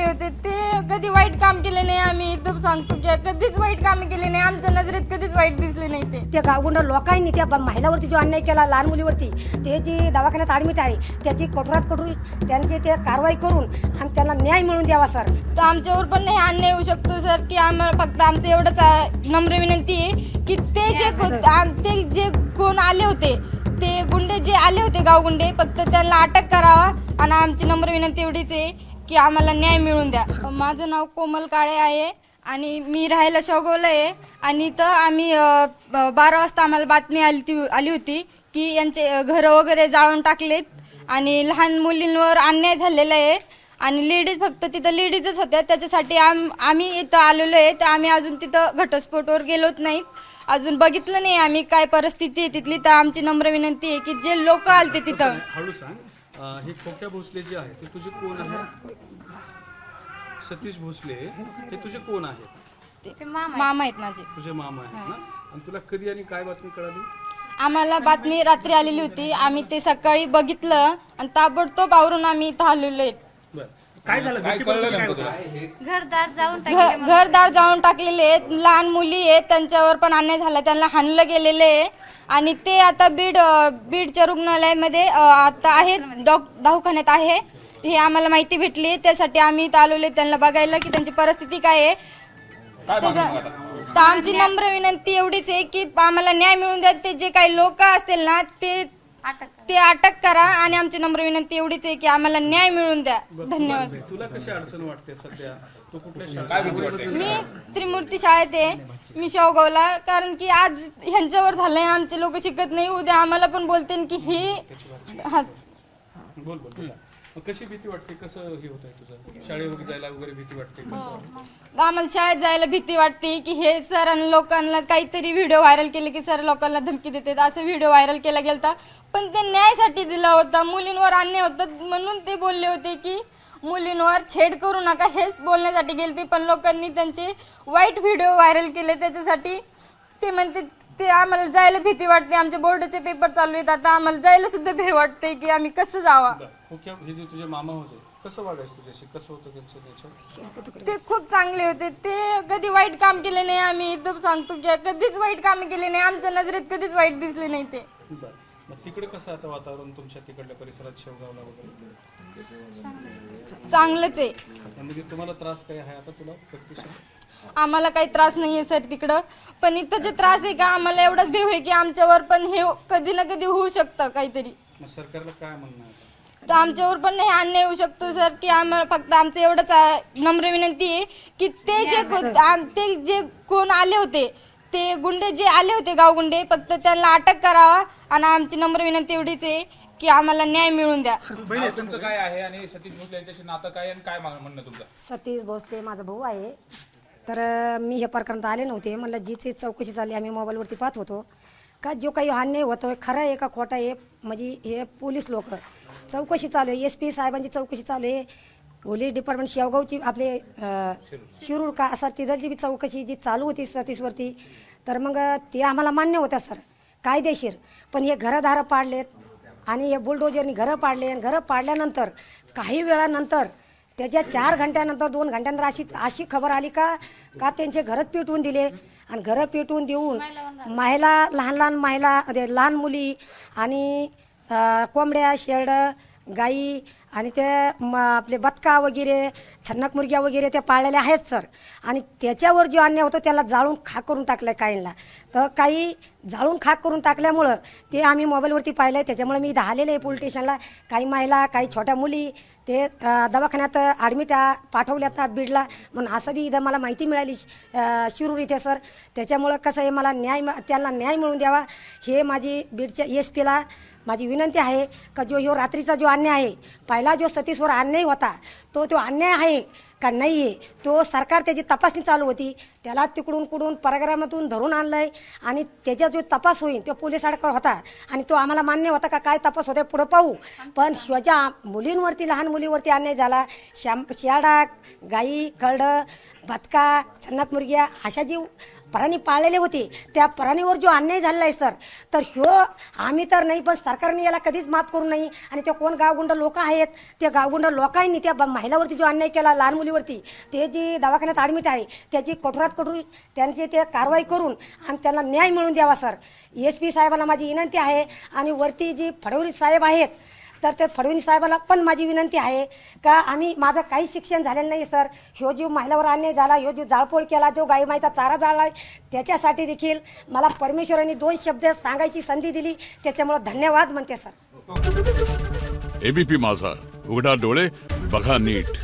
होते ते कधी वाईट काम केले नाही. आम्ही इथं सांगतो की कधीच वाईट काम केले नाही. आमच्या नजरेत कधीच वाईट दिसले नाही. ते गावगुंड लोकांनी त्या महिलावरती जो अन्याय केला, लहान मुलीवरती, ते जी दवाखान्यात ॲडमिट आहे त्याची कठोरात कठोर त्यांची ते कारवाई करून आणि त्यांना न्याय मिळवून द्यावा सर. तर आमच्यावर पण नाही अन्याय होऊ शकतो सर की आम्हाला फक्त आमचं एवढंच नम्र विनंती आहे की ते जे कोण आले होते, ते गुंडे जे आले होते गावगुंडे, फक्त त्यांना अटक करावा. आणि आमची नम्र विनंती एवढीच आहे की आम्हाला न्याय मिळवून द्या. माझं नाव कोमल काळे आहे आणि मी राहायला शेवगावला आहे. आणि इथं आम्ही 12 वाजता आम्हाला बातमी आली होती की यांचे घरं वगैरे जाळून टाकलेत आणि लहान मुलींवर अन्याय झालेला आहे. आणि लेडीज फक्त तिथं लेडीजच होत्या, त्याच्यासाठी आम्ही इथं आलेलो आहे. तर आम्ही अजून तिथं घटस्फोटवर गेलोच नाहीत, अजून बघितलं नाही आम्ही काय परिस्थिती आहे तिथली. तर आमची नम्र विनंती आहे की जे लोक आलते तिथं. हळू सांग. हे खोक्या भोसले जे आहे ते तुझे कोण आहे? सतीश भोसले हे तुझे कोण आहेत? ते मामा आहेत माझे. तुझे मामा आहेत ना? आणि तुला कधी आणि काय बातमी कळाली? आम्हाला बातमी रात्री आलेली होती. आम्ही ते सकाळी बघितलं आणि ताबडतोब आवरून आम्ही इथं आलेलो आहेत. काय झालं? घरदार जाऊन टाकलेले आहेत. लहान मुली आहेत, त्यांच्यावर पण अन्याय झाला, त्यांना हाणलं गेलेलं आहे. आणि ते आता बीडच्या रुग्णालयामध्ये आता आहेत, दवाखान्यात आहे. हे आम्हाला माहिती भेटली, त्यासाठी आम्ही इथं आलेलो आहे त्यांना बघायला की त्यांची परिस्थिती काय आहे. तर आमची नम्र विनंती एवढीच आहे की आम्हाला न्याय मिळवून द्या. ते जे काही लोक असतील ना ते अटक करा. आणि आमची नम्र विनंती एवढीच आहे की आम्हाला न्याय मिळवून द्या. धन्यवाद. तुला कशी अडचण वाटते सध्या? तू कुठल्या शाळेत? मी त्रिमूर्ती शाळेत आहे, मी शेवगावला. कारण की आज ह्यांच्यावर झालंय, आमचे लोक शिकत नाही, उद्या आम्हाला पण बोलतील की ही बोल. कशी भीती वाटते? कसं हे होत आहे तुझं? शाळेवर जायला वगैरे भीती वाटते? कसं? आम्हाला शाळेत जायला भीती वाटते की हे सर लोकांना काहीतरी व्हिडिओ व्हायरल केले की सर लोकांना धमकी देतात, असं व्हिडिओ व्हायरल केला गेलता. पण ते न्यायासाठी दिला होता, मुलींवर अन्याय होता म्हणून ते बोलले होते की मुलींवर छेड करू नका, हेच बोलण्यासाठी गेलते. पण लोकांनी त्यांचे वाईट व्हिडिओ व्हायरल केले, त्याच्यासाठी ते म्हणते ते आम्हाला जायला भीती वाटते. आमचे बोर्डाचे पेपर चालू आहेत, आता आम्हाला जायला सुद्धा भीती वाटते की आम्ही कसं जावा. हे जे तुझे मामा होते कसं वागायचं तुझ्याशी? कसं होतं त्यांचं? ते खूप चांगले होते. ते कधी वाईट काम केले नाही. आम्ही इथं सांगतो की कधीच वाईट काम केले नाही. आमच्या नजरेत कधीच वाईट दिसले नाही ते. मग तिकडे कसं आता वातावरण तुमच्या तिकडल्या परिसरात शेवगावला वगैरे? चांगलंच आहे. म्हणजे तुम्हाला त्रास काय आहे आता? तुला प्रत्यक्ष आम्हाला काही त्रास नाहीये सर तिकडं, पण इथं जे त्रास आहे का आम्हाला एवढाच भीव आहे की आमच्यावर पण हे कधी ना कधी होऊ शकतं काहीतरी. मग सरकारला काय म्हणणं आहे? तर आमच्यावर पण नाही अन्याय होऊ शकतो सर की आम्हाला फक्त आमचं एवढंच नम्र विनंती आहे की ते जे कोण आले होते, ते गुंडे जे आले होते गावगुंडे, फक्त त्यांना अटक करावा. आणि आमची नम्र विनंती एवढीच आहे की आम्हाला न्याय मिळवून द्या. तुमचं काय आहे आणि सतीश भोसले यांच्याशी नातं काय आणि काय म्हणणं तुमचं? सतीश भोसले माझा भाऊ आहे. तर मी हे प्रकरणात आले नव्हते. म्हणलं जीची चौकशी चालली, आम्ही मोबाईलवरती पाहत होतो का जो काही अन्याय होतोय खरं आहे का खोटा आहे. म्हणजे हे पोलीस लोक चौकशी चालू आहे, SP साहेबांची चौकशी चालू आहे, पोलीस डिपार्टमेंट शेवगावची आपले शिरूर का असा तिथलची बी चौकशी जी चालू होती सतीशवरती. तर मग ते आम्हाला मान्य होत्या सर कायदेशीर. पण हे घरंदारं पाडलेत आणि हे बुलडोजरनी घरं पाडले. आणि घरं पाडल्यानंतर काही वेळानंतर त्याच्या 4 घंट्यानंतर 2 घंट्यानंतर अशी खबर आली का त्यांचे घरच पेटवून दिले. आणि घरं पेटवून देऊन लहान मुली आणि कोंबड्या, शेरडं, गाई आणि ते आपले बदका वगैरे, छन्नक मुर्ग्या वगैरे त्या पाळलेल्या आहेत सर. आणि त्याच्यावर जो अन्याय होतो त्याला जाळून खाक करून टाकलं काहींना. तर काही जाळून खाक करून टाकल्यामुळं ते आम्ही मोबाईलवरती पाहिलं आहे. त्याच्यामुळे मी इथं आलेले आहे पोलीस स्टेशनला. काही महिला, काही छोट्या मुली ते दवाखान्यात ॲडमिट पाठवल्यात बीडला म्हणून असं बी इथं मला माहिती मिळाली शिरूर इथे सर. त्याच्यामुळं कसं आहे मला त्यांना न्याय मिळवून द्यावा हे माझी बीडच्या SP ला माझी विनंती आहे का जो रात्रीचा जो अन्याय आहे, पहिला जो सतीशवर अन्याय होता तो अन्याय आहे का नाही आहे तो सरकार त्याची तपासणी चालू होती. त्याला तिकडून परग्रामातून धरून आणलं आहे आणि त्याचा जो तपास होईल तो पोलिसांकडे होता आणि तो आम्हाला मान्य होता का काय तपास होते पुढं पाहू. पण शिवाच्या मुलींवरती, लहान मुलीवरती अन्याय झाला. शेळडा, गाई, कळडं, बदका, छन्नक मुर्ग्या अशा जी प्राणी पाळलेले होते त्या प्राणीवर जो अन्याय झालेला आहे सर, तर ह्यो आम्ही तर नाही पण सरकारने याला कधीच माफ करू नये. आणि ते कोण गावगुंड लोक आहेत, त्या गावगुंड लोकांनी त्या महिलावरती जो अन्याय केला, लहान मुलीवरती, ते जी दवाखान्यात ॲडमिट आहे त्याची कठोरात कठोर त्यांची ते कारवाई करून आणि त्यांना न्याय मिळवून द्यावा सर. SP साहेबाला माझी विनंती आहे. आणि वरती जी फडणवीस साहेब आहेत, तर ते फडणवीस साहेबाला पण माझी विनंती आहे का आम्ही माझं काही शिक्षण झालेलं नाही सर. ह्यो जो महिलावर अन्याय झाला, ह्यो जो जाळपोळ केला, जो गाई माईचा चारा जाळला, त्याच्यासाठी देखील मला परमेश्वरांनी 2 शब्द सांगायची संधी दिली. त्याच्यामुळं धन्यवाद म्हणते सर. ABP माझा, उघडा डोळे बघा नीट.